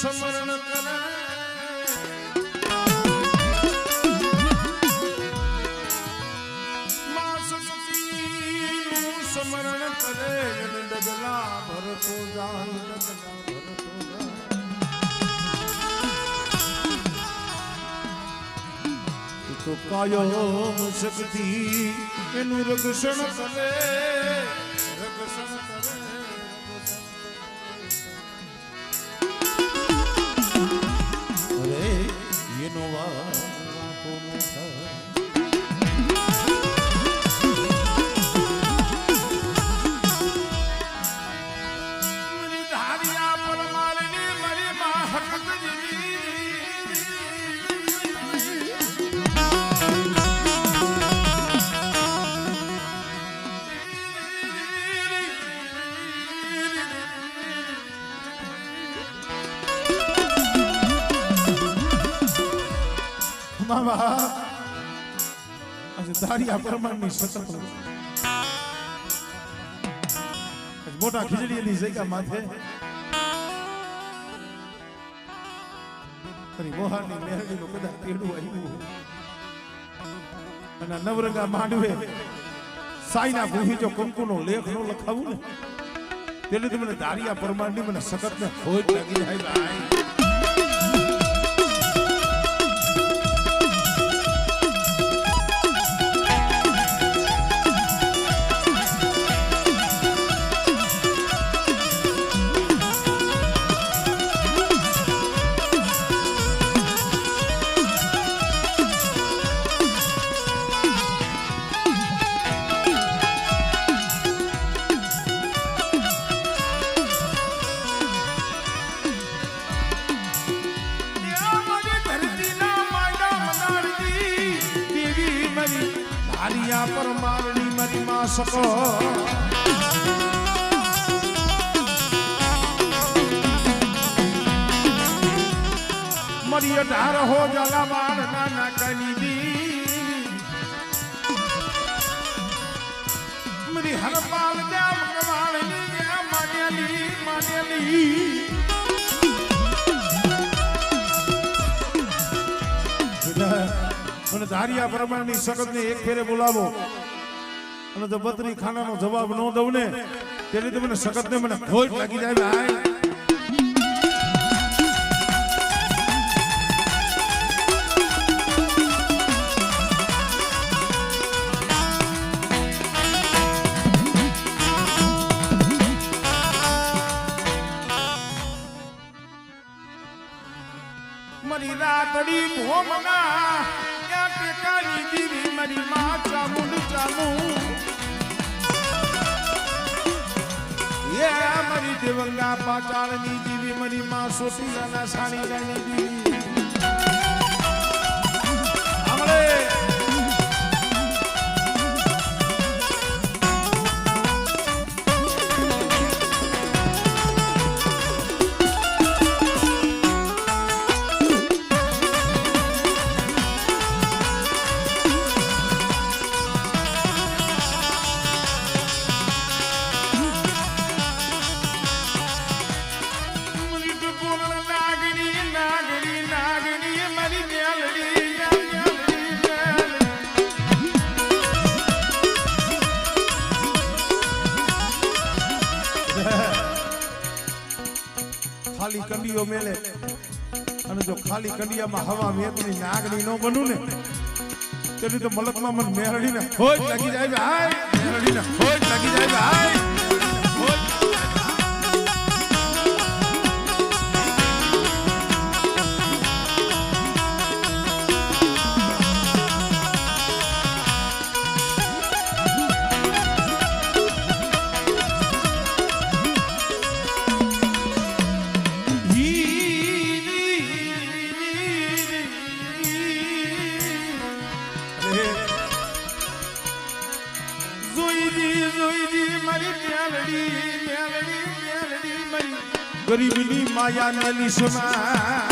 સ્મરણ કરે માં શક્તિનું સ્મરણ કરે અને ડગલા ભરતો જાય ડગલા ભરતો જાય તો કાયમ શક્તિ એનું રક્ષણ કરે રક્ષણ કરે અરે એનો વાકો મારી ધારિયા પરમાલની મારી માં હકતજી ધારિયા પરમાણની સતત મોટા ખીજડીની જગ્યા માથે મોહાની મેરડીનું કદાચ તેડું આવ્યું અને નવરંગા માંડવે સાઈના ભૂહી જો કંકુનો લેખ નો લખાવું ને એટલે મને ધારિયા પરમાણની મને સખત ને ખોટ લાગી જાય ભાઈ ધારિયા પરમારની મારી માં સકો મારી 18 હો જલા બાળ નાના કની દી મારી હરપાલ દેવ કવાળની માનેલી માનેલી મને ધારિયા પરમાણની સખતને એક ફેરે બોલાવો અને જો બત્રી ખાનાનો જવાબ ન દઉં ને ત્યારે મને સખતને મને ખોટ લાગી જાય ભાઈ મારી રાતડી ભોમના ટેકાની દીવી મારી માં ચામુંડ ચામુ એ મારી દેવંગા પાચાળની દીવી મારી માં સોટીલાના સાણીલાની દીવી આમળે ખાલી કંડીઓ મેલે અને જો ખાલી કંડિયામાં હવા વેતની નાગણી નો બનું ને તેની તો મલકમાં મન મેરડીને ખોજ લાગી જાય ભાઈ મેરડીને ખોજ લાગી જાય ભાઈ ગરીબની માયા મેલી સમા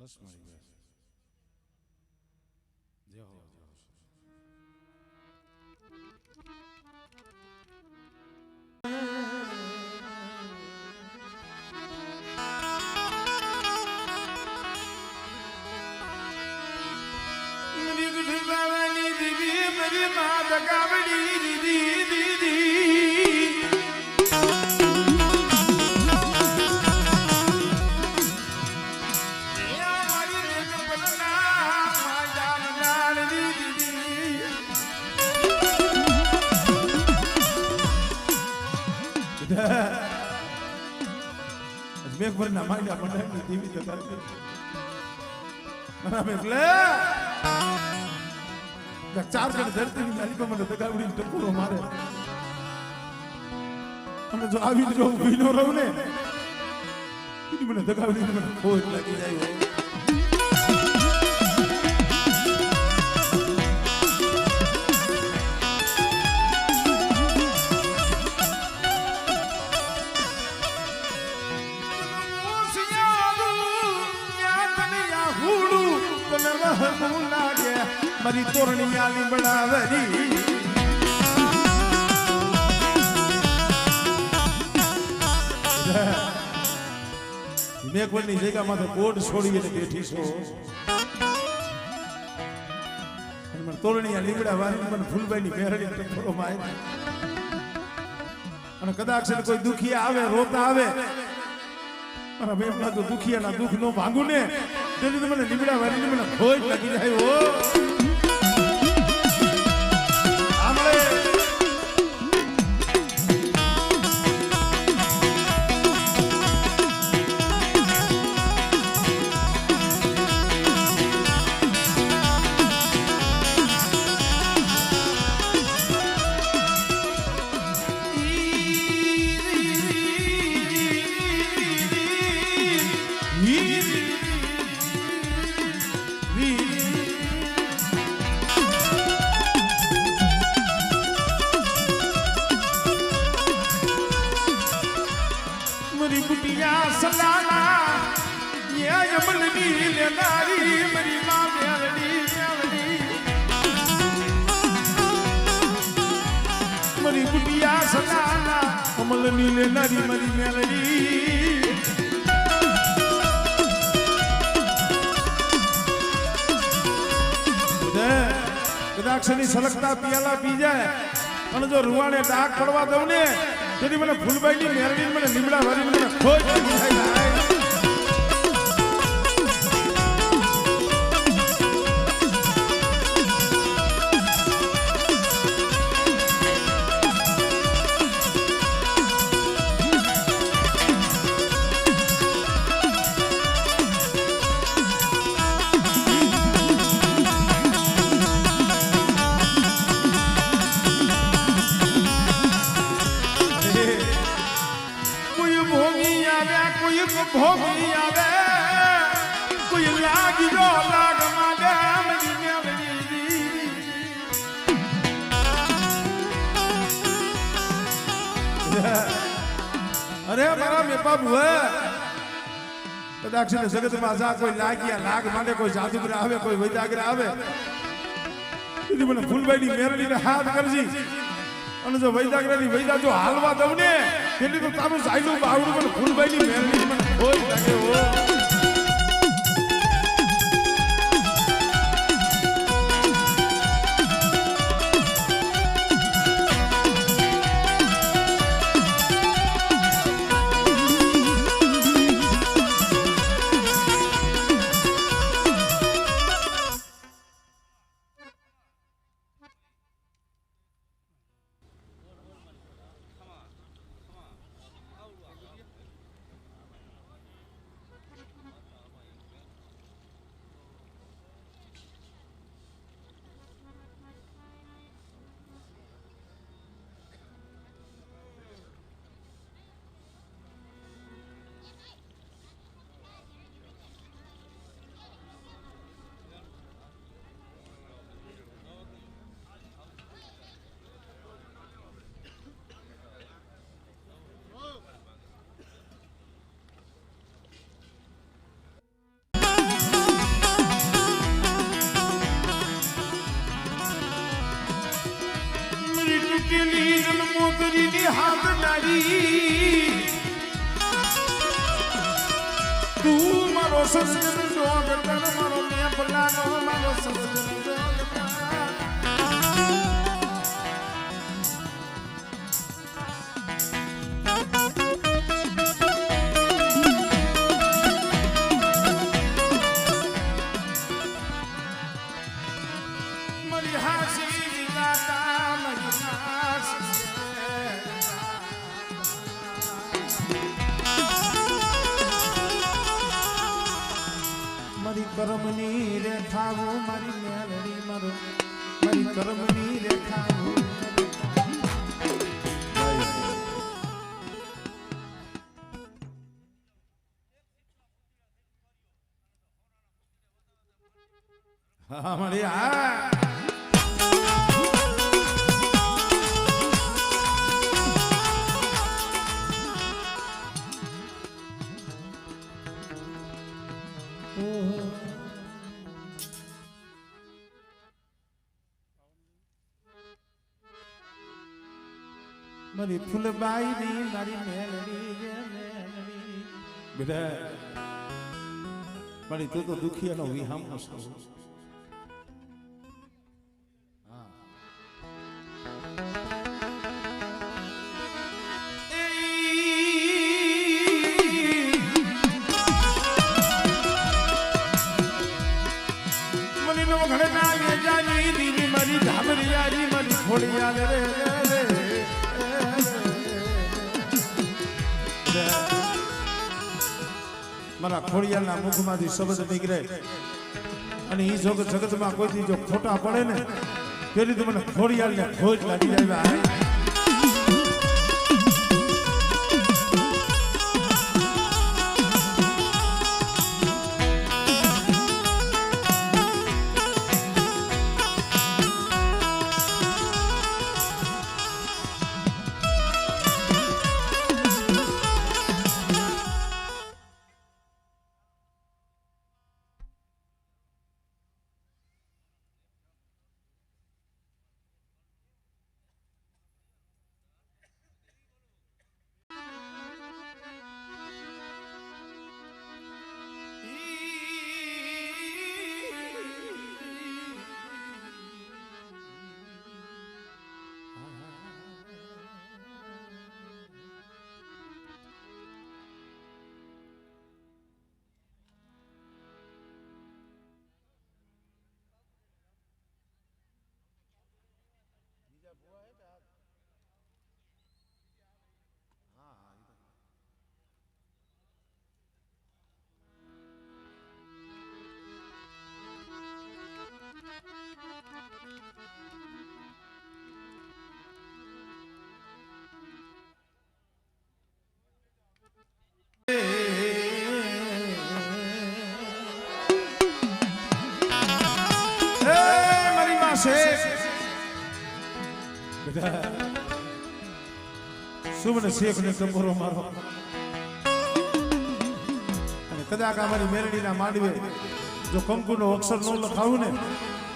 બસ મારી બસ જય હો જય હો. मेरी माँ दगावड़ी दीदी दीदी મેઘ પર ના માંડ્યા મંડળની દેવી તો કરતી મને એટલે ચાર જણ ધરતીની માલિકો મને દગાવડીને ટપુરો મારે અને જો આવી જો ઊભી ન રહું ને મને દગાવડીને મને ખોટ લાગી જાય. મારી તોરણી આલી બનાવરી મેઘવરની જગ્યામાં તો કોટ છોડીને બેઠી છો મને તોરણી આ લીમડા વાળી મને ફૂલબાઈની મેરડી ટકોરો માં અને કદાચ કોઈ દુખિયા આવે રોતા આવે મારા બેમના તો દુખિયાના દુઃખ નો ભાંગું ને તેથી મને લીમડા વાળીને મને ખોટ લાગી જાય. ઓ મારી બુટિયા સલાના કમલ નીલે નારી મારી મેલડી કદાક્ષની સલગતા પિયાલા પી જાય અને જો રૂવાને ડાક પડવા દઉં ને તેથી મને ફૂલબાઈની મેરડી મને લીમડા વાળી મને ખોટ થાય. ભોગી આવે કોઈ લાગી જો લાગ માંડે મરી મેલડી અરે મારા મેપા બુઆ કદાચ જગતમાં જા કોઈ લાગ્યા લાગ માંડે કોઈ જાદુગર આવે કોઈ વૈદાગર આવે તેથી મને ફૂલબાઈની મેરડીને હાથ કરજી અને જો વૈદાગરની વૈદા જો હાલવા દઉં ને એટલી તો તારું સાયલું બાવડું મને ફૂલબાઈની મેરડી મને કોઈ લાગે. ઓ દીકરીની હાથ નારી તું મારો સજન જોગતન મારો મેં પલાનો મારો સજન મારી કરમની રેખાઓ મારી મેલડી મારો મારી કરમની રેખાઓ હા મારી મારી ફૂલબાઈ ની મારી મેલડી બેટા મારી તું તો દુખિયાનો વિહામ છો મને નો ઘરે ના લે જાની દીવી મારી ધાબરિયારી મારી ખોડિયા રે મારા ખોડિયાના મુખમાંથી શબ્દ નીકળે અને ઈ જગતમાં કોઈથી જો ખોટા પડે ને તેની તો મને ખોડિયાલને ખોટ લાગી જાય સુમન શેખ ને ટકોરો મારો અને કદાચ અમારી મેરડીના માંડવે જો કંકુનો અક્ષર ન લખાવું ને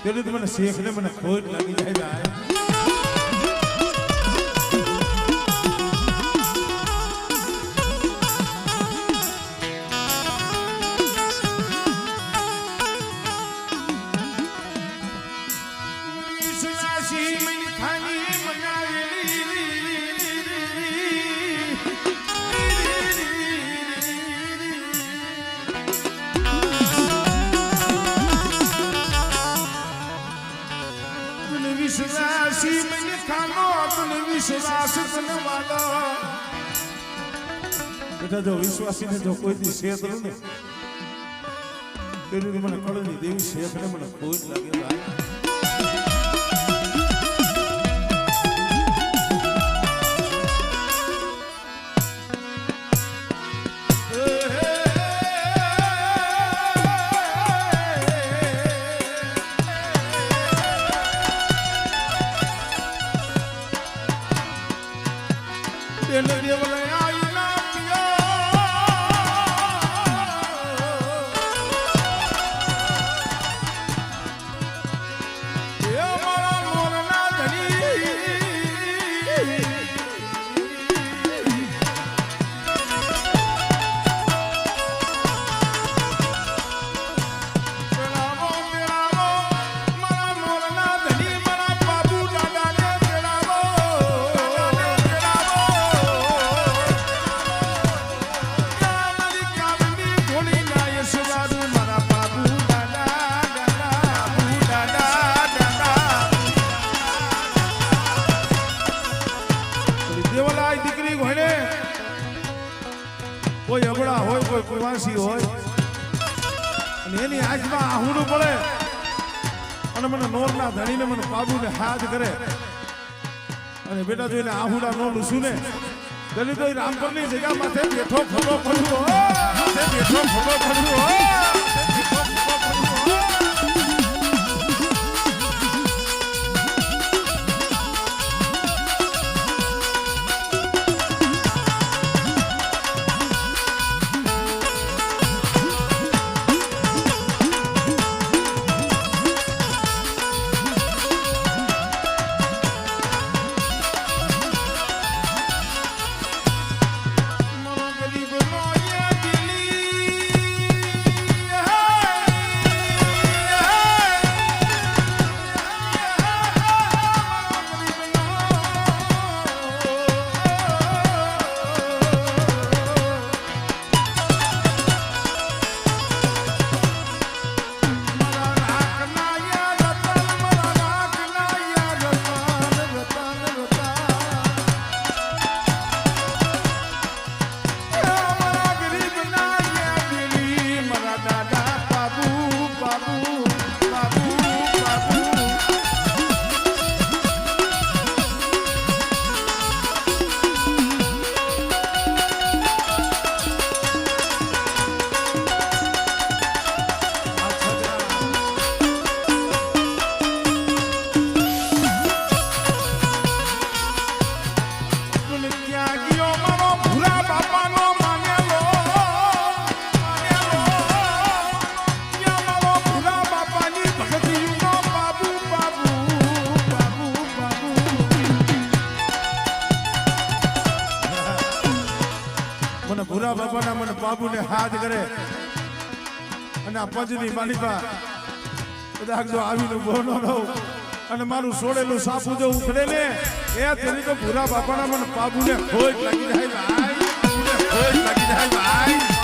ત્યારે તો મને શેખ ને મને ખોટ લાગી જાય વિશ્વાસી મને ખાનો તને વિશ્વાસ તને વાલો બેટા જો વિશ્વાસી ને જો કોઈ દી શેતરું ને તેની મને કળની દેવી શેખ ને મને ખોટ લાગે ભાઈ કોઈ કુવાસી હોય અને એની આંખમાં આહુડું પડે અને મને નોરના ધણીને મને બાબુને હાથ કરે અને બેટા જોઈને આહુડા નો લૂસું ને ગલી તો રામપરની જગ્યા માથે બેઠો ફોટો પડવું માથે બેઠો ફોટો પડવું બાપાના મને બાબુને હાથ કરે અને આ પંચની માલિકા બધા જો આવીને બોનો રહું અને મારું છોડેલું સાપુ જો ઉખડે ને એ તેની તો ભૂરા બાપાના મને બાબુને ખોટ લાગી જાય ભાઈ ખોટ લાગી જાય ભાઈ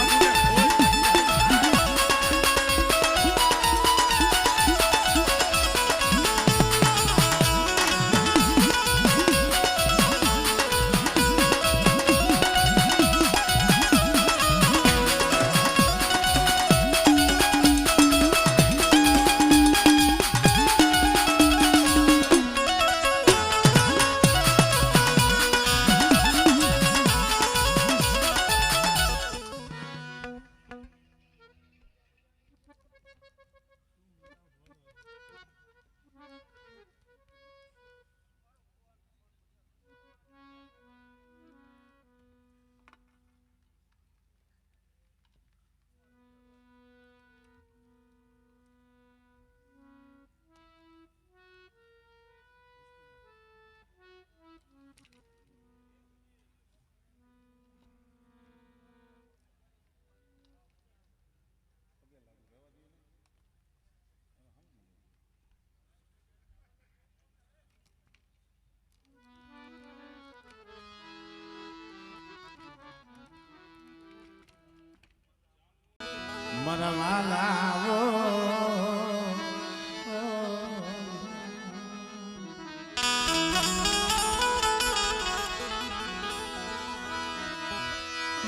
મરવાલાવો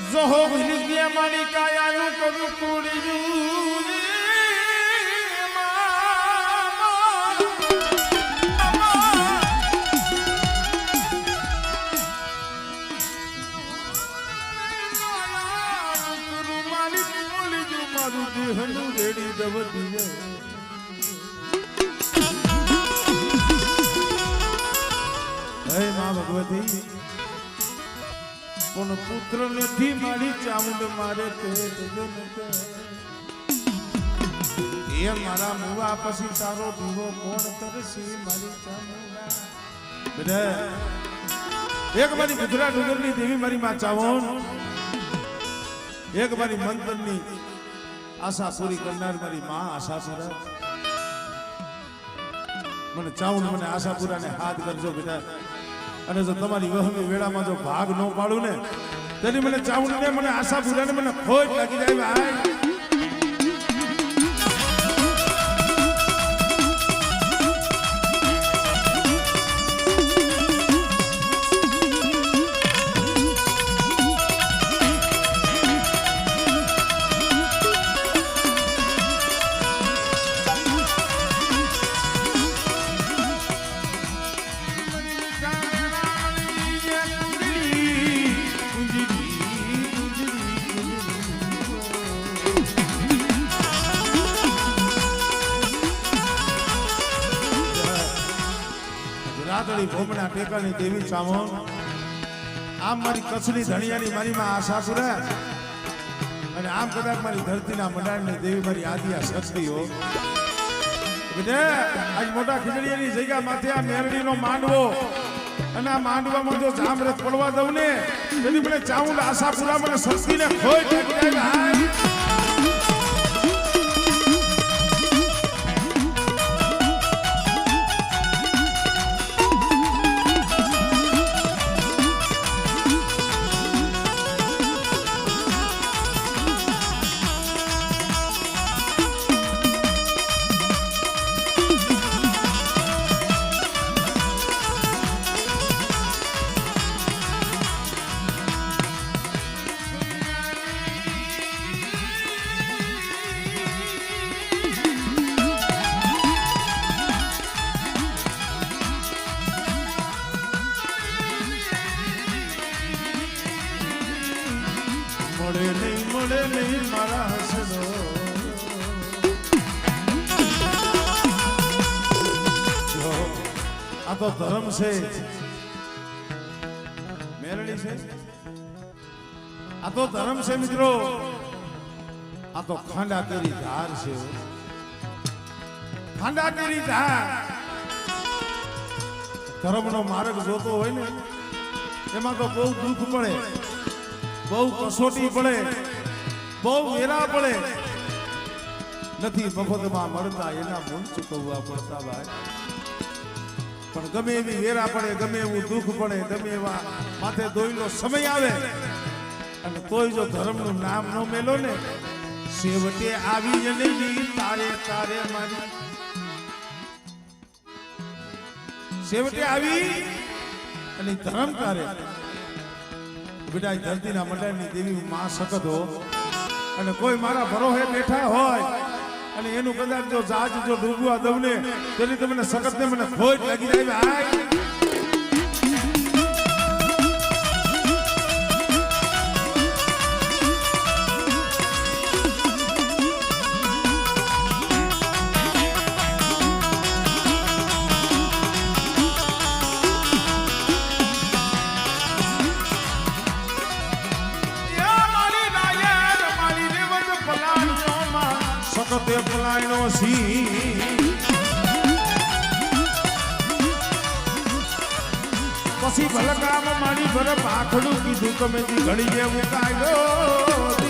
જોહો ભીલિયા મારી કાયાનું કરું કુડીયું રેડી દવતી હે માં ભગવતી કોણ પુત્ર નથી મારી ચામુંડ મારે પેટ એ મારા મુવા પછી તારો દીવો કોણ કરશે મારી ચામુંડા બેટા એક મારી ગુજરાત ડુંગરની દેવી મારી માં ચાવણ એક મારી મંતરની આશા પૂરી કરનાર મારી માં આશાપુરા મને ચાઉન મને આશાપુરાને હાથ કરજો બેટા અને જો તમારી વહમી વેળામાં જો ભાગ ન પાડું ને તેની મને ચાઉનને મને આશાપુરાને મને ખોટ લાગી જાય ભાઈ રાતડી ભોમણા ટેકાની દેવી ચામો આમ મારી કચ્છની ધણિયાની મારી માં આશાપુરા અને આમ કદાચ મારી ધરતીના મંડાણની દેવી મારી આદિયા શક્તિઓ આજ મોટા ખીજડીયાની જગ્યા માથે આ મેરડીનો માંડવો અને આ માંડવામાં જો જામરસ પડવા દઉં ને એની મને ચાઉંડ આશાપુરા મને શક્તિને ખોઈ મળે નહીં મારા હસનો આ તો ધર્મ છે મેરડી છે આ તો ધર્મ છે મિત્રો આ તો ખાંડા કરી ધાર છે ખાંડા કરી ધાર ધર્મનો માર્ગ જોતો હોય ને એમાં તો બહુ દુઃખ પડે બહુ કસોટી પડે બહુ વેરા પડે નથી મફતમાં મળતા એના મૂળ ચૂકવવા પડતા ભાઈ પણ ગમે એવી વેરા પડે ગમે એવું દુઃખ પડે ગમે એવા માથે દોયલો સમય આવે અને તોય જો ધર્મનું નામ ન મેલો ને છેવટે આવી જનેલી તારે તારે મારી છેવટે આવી અને ધર્મ તારે બેટા ધરતીના મંડાણની દેવી માં સખત હો અને કોઈ મારા ભરોહે બેઠા હોય અને એનું કદાચ જો જાજ જો ડૂબવા દઉં ને તેની તો મને સખત ને મને ખોટ લાગી જાય ભાઈ તે પલાયનો સી પછી ભલકામ મારી ભર પાખડું કીધું તમે ઘડી જેવું કાયદો